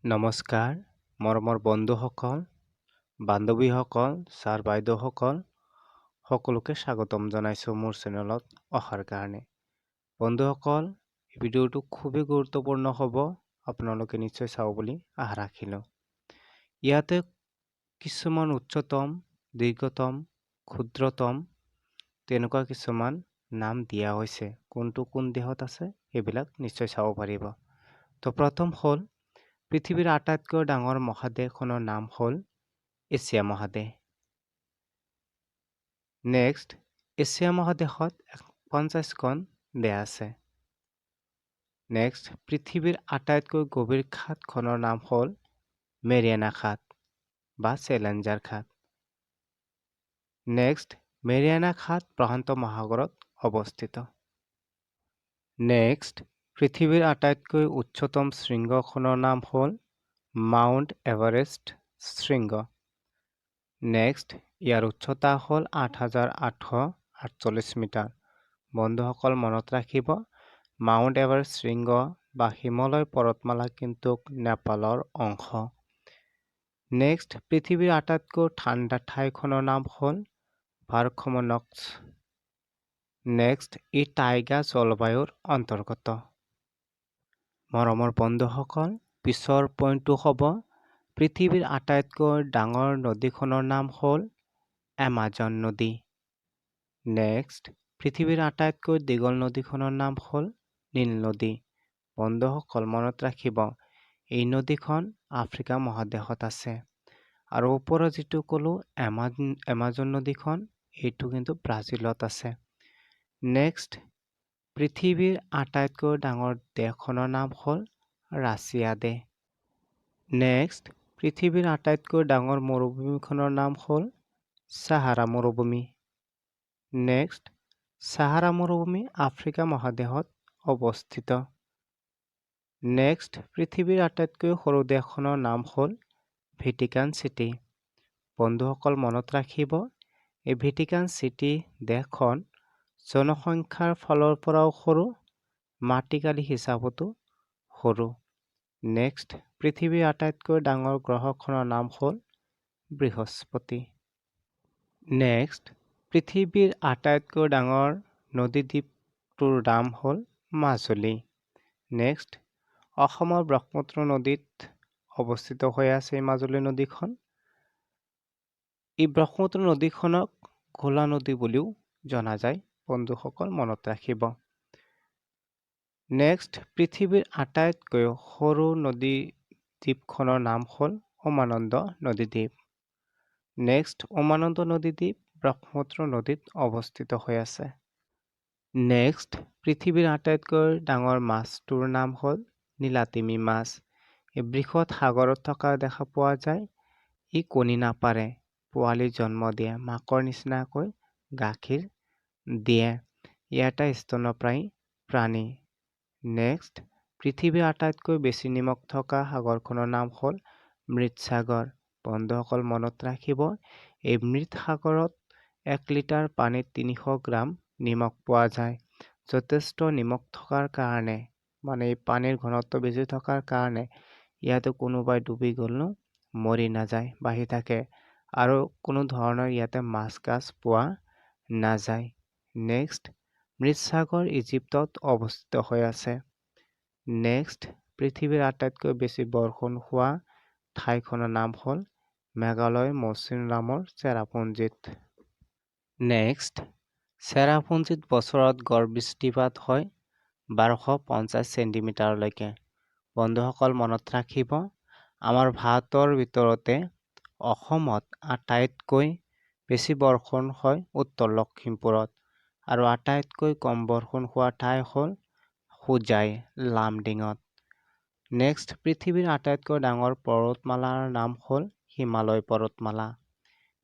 নমস্কাৰ, মৰমৰ বন্ধুসকল, বান্ধৱীসকল, ছাৰ বাইদেউসকল, সকলোকে স্বাগতম জনাইছোঁ মোৰ চেনেলত অহাৰ কাৰণে। বন্ধুসকল, এই ভিডিঅ'টো খুবেই গুৰুত্বপূৰ্ণ হ'ব, আপোনালোকে নিশ্চয় চাব বুলি আশা ৰাখিলোঁ। ইয়াতে কিছুমান উচ্চতম, দীৰ্ঘতম, ক্ষুদ্ৰতম তেনেকুৱা কিছুমান নাম দিয়া হৈছে। কোনটো কোন দেশত আছে সেইবিলাক নিশ্চয় চাব পাৰিব। তো প্ৰথম হ'ল পৃথিৱীৰ আটাইতকৈ ডাঙৰ মহাদেশখনৰ নাম হ'ল এছিয়া মহাদেশ। নেক্সট, এছিয়া মহাদেশত 50খন দেশ আছে। নেক্সট, পৃথিৱীৰ আটাইতকৈ গভীৰ খাতখনৰ নাম হ'ল মেৰিয়ানা খাত বা চেলেঞ্জাৰ খাত। নেক্সট, মেৰিয়ানা খাত প্ৰশান্ত মহাসাগৰত অৱস্থিত। নেক্সট, পৃথিৱীৰ আটাইতকৈ উচ্চতম শৃংগখনৰ নাম হ'ল মাউণ্ট এভাৰেষ্ট শৃংগ। নেক্সট, ইয়াৰ উচ্চতা হ'ল 8,848 মিটাৰ। বন্ধুসকল মনত ৰাখিব, মাউণ্ট এভাৰেষ্ট শৃংগ বা হিমালয় পৰ্বতমালা কিন্তু নেপালৰ অংশ। নেক্সট, পৃথিৱীৰ আটাইতকৈ ঠাণ্ডা ঠাইখনৰ নাম হ'ল ভাৰখমনক্স। নেক্সট, ই টাইগা জলবায়ুৰ অন্তৰ্গত। মৰমৰ বন্ধুসকল, পিছৰ পইণ্টটো হ'ব পৃথিৱীৰ আটাইতকৈ ডাঙৰ নদীখনৰ নাম হ'ল এমাজন নদী। নেক্সট, পৃথিৱীৰ আটাইতকৈ দীঘল নদীখনৰ নাম হ'ল নীল নদী। বন্ধুসকল মনত ৰাখিব, এই নদীখন আফ্ৰিকা মহাদেশত আছে। আৰু ওপৰত যিটো ক'লো এমাজন নদীখন, এইটো কিন্তু ব্ৰাজিলত আছে। নেক্সট, পৃথিৱীৰ আটাইতকৈ ডাঙৰ দেশখনৰ নাম হ'ল ৰাছিয়া দেশ। নেক্সট, পৃথিৱীৰ আটাইতকৈ ডাঙৰ মৰুভূমিখনৰ নাম হ'ল ছাহাৰা মৰুভূমি। নেক্সট, ছাহাৰা মৰুভূমি আফ্ৰিকা মহাদেশত অৱস্থিত। নেক্সট, পৃথিৱীৰ আটাইতকৈ সৰু দেশখনৰ নাম হ'ল ভেটিকান চিটি। বন্ধুসকল মনত ৰাখিব, এই ভেটিকান চিটি দেশখন জনসংখ্যাৰ ফালৰ পৰাও সৰু, মাটিকালি হিচাপতো সৰু। নেক্সট, পৃথিৱীৰ আটাইতকৈ ডাঙৰ গ্ৰহখনৰ নাম হ'ল বৃহস্পতি। নেক্সট, পৃথিৱীৰ আটাইতকৈ ডাঙৰ নদীদ্বীপটোৰ নাম হ'ল মাজুলী। নেক্সট, অসমৰ ব্ৰহ্মপুত্ৰ নদীত অৱস্থিত হৈ আছে এই মাজুলী নদীখন। এই ব্ৰহ্মপুত্ৰ নদীখনক ঘোলা নদী বুলিও জনা যায়। বন্ধুসকল মনত ৰাখিব। নেক্সট, পৃথিৱীৰ আটাইতকৈ সৰু নদীদ্বীপখনৰ নাম হ'ল উমানন্দ নদীদ্বীপ। নেক্সট, উমানন্দ নদীদ্বীপ ব্ৰহ্মপুত্ৰ নদীত অৱস্থিত হৈ আছে। নেক্সট, পৃথিৱীৰ আটাইতকৈ ডাঙৰ মাছটোৰ নাম হ'ল নীলাতিমি মাছ। এই বৃহৎ সাগৰত থকা দেখা পোৱা যায়। ই কণী নাপাৰে, পোৱালি জন্ম দিয়ে, মাকৰ নিচিনাকৈ গাখীৰ দিয়ে। ই এটা স্তন্যপায়ী প্ৰাণী। নেক্সট, পৃথিৱীৰ আটাইতকৈ বেছি নিমখ থকা সাগৰখনৰ নাম হ'ল মৃত সাগৰ। বন্ধুসকল মনত ৰাখিব, এই মৃত সাগৰত 1 লিটাৰ পানীত 300 গ্ৰাম নিমখ পোৱা যায়। যথেষ্ট নিমখ থকাৰ কাৰণে, মানে এই পানীৰ ঘনত্ব বেছি থকাৰ কাৰণে ইয়াতে কোনোবাই ডুবি গ'লেও মৰি নাযায়, বাঢ়ি থাকে। আৰু কোনো ধৰণৰ ইয়াতে মাছ কাছ পোৱা নাযায়। নেক্সট, মৃত সাগৰ ইজিপ্তত অৱস্থিত হৈ আছে। নেক্সট, পৃথিৱীৰ আটাইতকৈ বেছি বৰষুণ হোৱা ঠাইখনৰ নাম হ'ল মেঘালয় মৌচিনৰামৰ চেৰাপুঞ্জীত। নেক্সট, চেৰাপুঞ্জীত বছৰত গড় বৃষ্টিপাত হয় 1250 চেণ্টিমিটাৰলৈকে। বন্ধুসকল মনত ৰাখিব, আমাৰ ভাৰতৰ ভিতৰতে অসমত আটাইতকৈ বেছি বৰষুণ হয় উত্তৰ লখিমপুৰত। আৰু আটাইতকৈ কম বৰষুণ হোৱা ঠাই হ'ল হোজাই লামডিঙত। নেক্সট, পৃথিৱীৰ আটাইতকৈ ডাঙৰ পৰ্বতমালাৰ নাম হ'ল হিমালয় পৰ্বতমালা।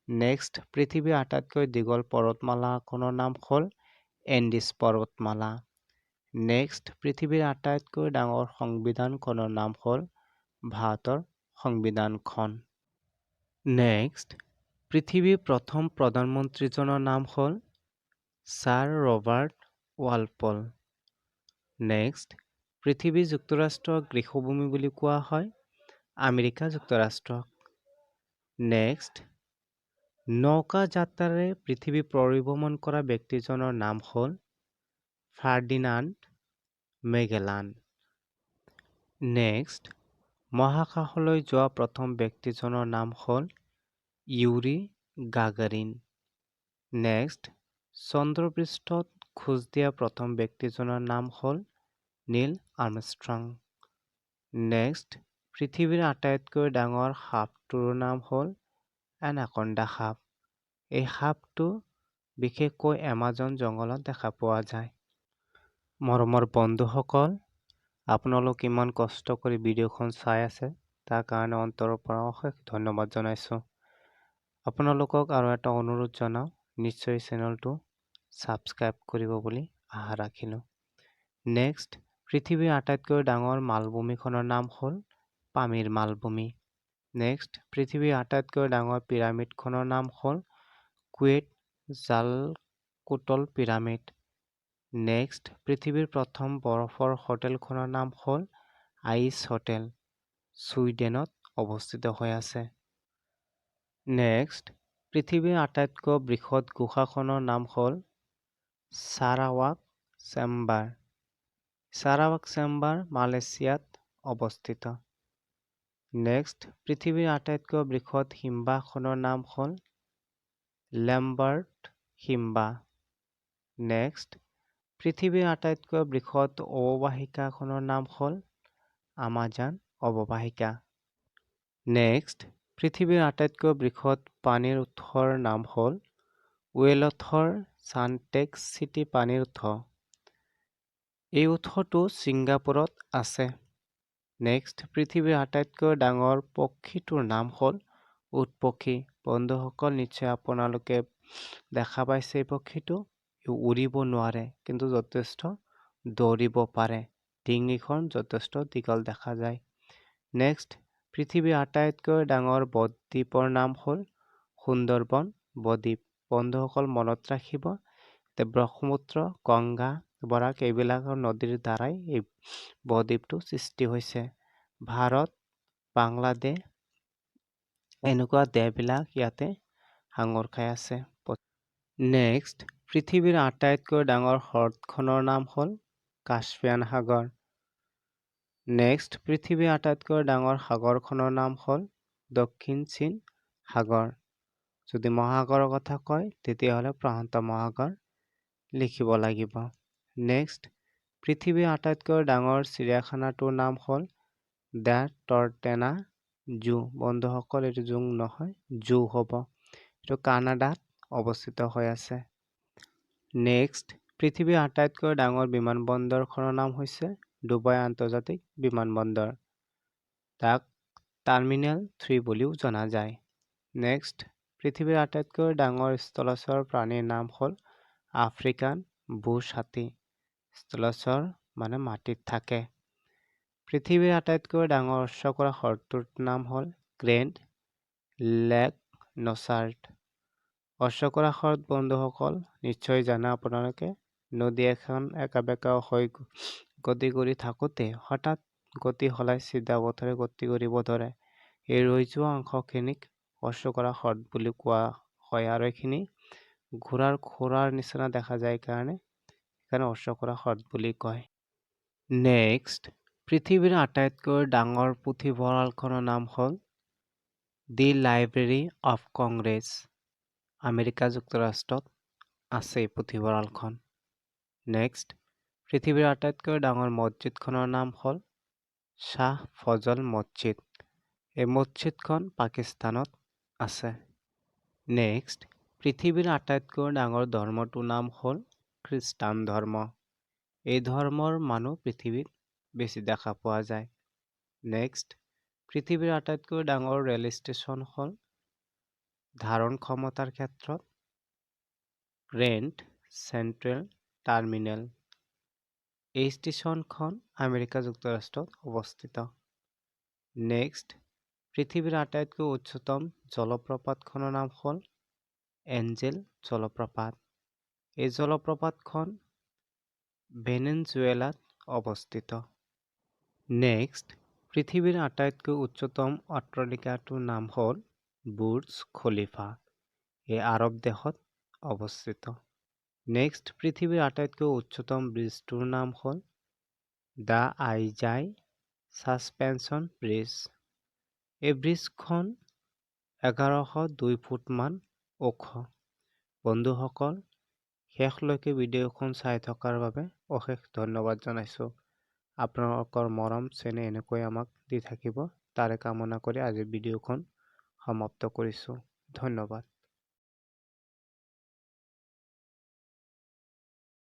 নেক্সট, পৃথিৱীৰ আটাইতকৈ দীঘল পৰ্বতমালাখনৰ নাম হ'ল এণ্ডিছ পৰ্বতমালা। নেক্সট, পৃথিৱীৰ আটাইতকৈ ডাঙৰ সংবিধানখনৰ নাম হ'ল ভাৰতৰ সংবিধানখন। নেক্সট, পৃথিৱীৰ প্ৰথম প্ৰধানমন্ত্ৰীজনৰ নাম হ'ল ছাৰ ৰবাৰ্ট ৱালপল। নেক্সট, পৃথিৱী যুক্তৰাষ্ট্ৰৰ গৃহভূমি বুলি কোৱা হয় আমেৰিকা যুক্তৰাষ্ট্ৰ। নেক্সট, নৌকা যাত্ৰাৰে পৃথিৱী পৰিভ্ৰমণ কৰা ব্যক্তিজনৰ নাম হ'ল ফাৰ্ডিনাণ্ড মেগেলান। নেক্সট, মহাকাশলৈ যোৱা প্ৰথম ব্যক্তিজনৰ নাম হ'ল ইউৰি গাগাৰিন। নেক্সট, চন্দ্ৰপৃষ্ঠত খোজ দিয়া প্ৰথম ব্যক্তিজনৰ নাম হ'ল নীল আৰ্মষ্ট্ৰং। নেক্সট, পৃথিৱীৰ আটাইতকৈ ডাঙৰ সাপটোৰ নাম হ'ল এনাকণ্ডা সাপ। এই সাপটো বিশেষকৈ এমাজন জংঘলত দেখা পোৱা যায়। মৰমৰ বন্ধুসকল, আপোনালোক ইমান কষ্ট কৰি ভিডিঅ'খন চাই আছে তাৰ কাৰণে অন্তৰৰ পৰা অশেষ ধন্যবাদ জনাইছোঁ। আপোনালোকক আৰু এটা অনুৰোধ জনাওঁ, নিশ্চয় চেনেলটো ছাবস্ক্ৰাইব কৰিব বুলি আশা ৰাখিলোঁ। নেক্সট, পৃথিৱীৰ আটাইতকৈ ডাঙৰ মালভূমিখনৰ নাম হ'ল পামিৰ মালভূমি। নেক্সট, পৃথিৱীৰ আটাইতকৈ ডাঙৰ পিৰামিডখনৰ নাম হ'ল কুৱেট জালকুটল পিৰামিড। নেক্সট, পৃথিৱীৰ প্ৰথম বৰফৰ হোটেলখনৰ নাম হ'ল আইচ হোটেল, ছুইডেনত অৱস্থিত হৈ আছে। নেক্সট, পৃথিৱীৰ আটাইতকৈ বৃহৎ গুহাখনৰ নাম হ'ল চাৰাৱাক চেম্বাৰ। চাৰাৱাক চেম্বাৰ মালয়েছিয়াত অৱস্থিত। নেক্সট, পৃথিৱীৰ আটাইতকৈ বৃহৎ হিমবাহখনৰ নাম হ'ল লেম্বাৰ্ট হিমবাহ। নেক্সট, পৃথিৱীৰ আটাইতকৈ বৃহৎ অৱবাহিকাখনৰ নাম হ'ল আমাজন অৱবাহিকা। নেক্সট, পৃথিৱীৰ আটাইতকৈ বৃহৎ পানীৰ উৎসৰ নাম হ'ল ৱেলথৰ চানটেক্স চিটি পানীৰ উৎস। এই উৎসটো ছিংগাপুৰত আছে। নেক্সট, পৃথিৱীৰ আটাইতকৈ ডাঙৰ পক্ষীটোৰ নাম হ'ল উট পক্ষী। বন্ধুসকল, নিশ্চয় আপোনালোকে দেখা পাইছে এই পক্ষীটো। উৰিব নোৱাৰে কিন্তু যথেষ্ট দৌৰিব পাৰে। ডিঙিখন যথেষ্ট দীঘল দেখা যায়। নেক্সট, পৃথিৱীৰ আটাইতকৈ ডাঙৰ বদ্বীপৰ নাম হ'ল সুন্দৰবন বদ্বীপ। বন্ধুসকল, মনত ৰাখিব যে ব্ৰহ্মপুত্ৰ, গংগা, বৰাক এইবিলাকৰ নদীৰ দ্বাৰাই এই বদ্বীপটো সৃষ্টি হৈছে। ভাৰত, বাংলাদেশ এনেকুৱা দেশবিলাক ইয়াতে সাঙুৰ খাই আছে। নেক্সট, পৃথিৱীৰ আটাইতকৈ ডাঙৰ হ্ৰদখনৰ নাম হ'ল কাস্পিয়ান সাগৰ। নেক্সট, পৃথিৱীৰ আটাইতকৈ ডাঙৰ সাগৰখনৰ নাম হ'ল দক্ষিণ চীন সাগৰ। যদি মহাসাগৰৰ কথা কয় তেতিয়াহ'লে প্ৰশান্ত মহাসাগৰ লিখিব লাগিব। নেক্সট, পৃথিৱীৰ আটাইতকৈ ডাঙৰ চিৰিয়াখানাটোৰ নাম হ'ল দ্য টৰ্টেনা জু। বন্ধুসকল, এইটো জু নহয়, জু হ'ব। এইটো কানাডাত অৱস্থিত হৈ আছে। নেক্সট, পৃথিৱীৰ আটাইতকৈ ডাঙৰ বিমানবন্দৰখনৰ নাম হৈছে ডুবাই আন্তৰ্জাতিক বিমানবন্দৰ। তাক টাৰ্মিনেল 3 বুলিও জনা যায়। নেক্সট, পৃথিৱীৰ আটাইতকৈ ডাঙৰ স্থলচৰ প্ৰাণীৰ নাম হ'ল আফ্ৰিকান বুছ হাতী। স্থলচৰ মানে মাটিত থাকে। পৃথিৱীৰ আটাইতকৈ ডাঙৰ অশ্বকৰা হ্ৰদটোৰ নাম হ'ল গ্ৰেণ্ড লেক নচাৰ্ট। অশ্বকৰা হ্ৰদ বন্ধুসকল নিশ্চয় জানে আপোনালোকে, নদী এখন একাবেকা হৈ গতি কৰি থাকোঁতে হঠাৎ গতি সলাই চিধা পথেৰে গতি কৰিব ধৰে। এই ৰৈ যোৱা অংশখিনিক অশ্বকৰা হ্ৰদ বুলি কোৱা হয় আৰু এইখিনি ঘোঁৰাৰ খুৰাৰ নিচিনা দেখা যায় কাৰণে সেইকাৰণে অশ্বকৰা হ্ৰদ বুলি কয়। নেক্সট, পৃথিৱীৰ আটাইতকৈ ডাঙৰ পুথিভঁৰালখনৰ নাম হ'ল দি লাইব্ৰেৰী অফ কংগ্ৰেছ। আমেৰিকা যুক্তৰাষ্ট্ৰত আছে এই পুথিভঁৰালখন। নেক্সট, পৃথিৱীৰ আটাইতকৈ ডাঙৰ মছজিদখনৰ নাম হ'ল শ্বাহ ফজল মছজিদ। এই মছজিদখন পাকিস্তানত আছে। নেক্সট, পৃথিৱীৰ আটাইতকৈ ডাঙৰ ধৰ্মটোৰ নাম হ'ল খ্ৰীষ্টান ধৰ্ম। এই ধৰ্মৰ মানুহ পৃথিৱীত বেছি দেখা পোৱা যায়। নেক্সট, পৃথিৱীৰ আটাইতকৈ ডাঙৰ ৰেল ষ্টেচন হ'ল ধাৰণ ক্ষমতাৰ ক্ষেত্ৰত গ্ৰেণ্ড চেণ্ট্ৰেল টাৰ্মিনেল। এই ষ্টেচনখন আমেৰিকা যুক্তৰাষ্ট্ৰত অৱস্থিত। নেক্সট, পৃথিৱীৰ আটাইতকৈ উচ্চতম জলপ্ৰপাতখনৰ নাম হ'ল এঞ্জেল জলপ্ৰপাত। এই জলপ্ৰপাতখন ভেনেজুৱেলাত অৱস্থিত। নেক্সট, পৃথিৱীৰ আটাইতকৈ উচ্চতম অট্টালিকাটোৰ নাম হ'ল বুৰ্জ খলিফা। এই আৰৱ দেশত অৱস্থিত। নেক্সট, পৃথিৱীৰ আটাইতকৈ উচ্চতম ব্ৰিজটোৰ নাম হ'ল দ্য আইজাই ছাছপেনশ্যন ব্ৰিজ। এই ব্ৰিজখন 1102 ফুট মান ওখ। বন্ধুসকল, শেষলৈকে ভিডিঅ'খন চাই থকাৰ বাবে অশেষ ধন্যবাদ জনাইছোঁ। আপোনালোকৰ মৰম চেনেহ এনেকৈ আমাক দি থাকিব, তাৰে কামনা কৰি আজি ভিডিঅ'খন সমাপ্ত কৰিছোঁ। ধন্যবাদ।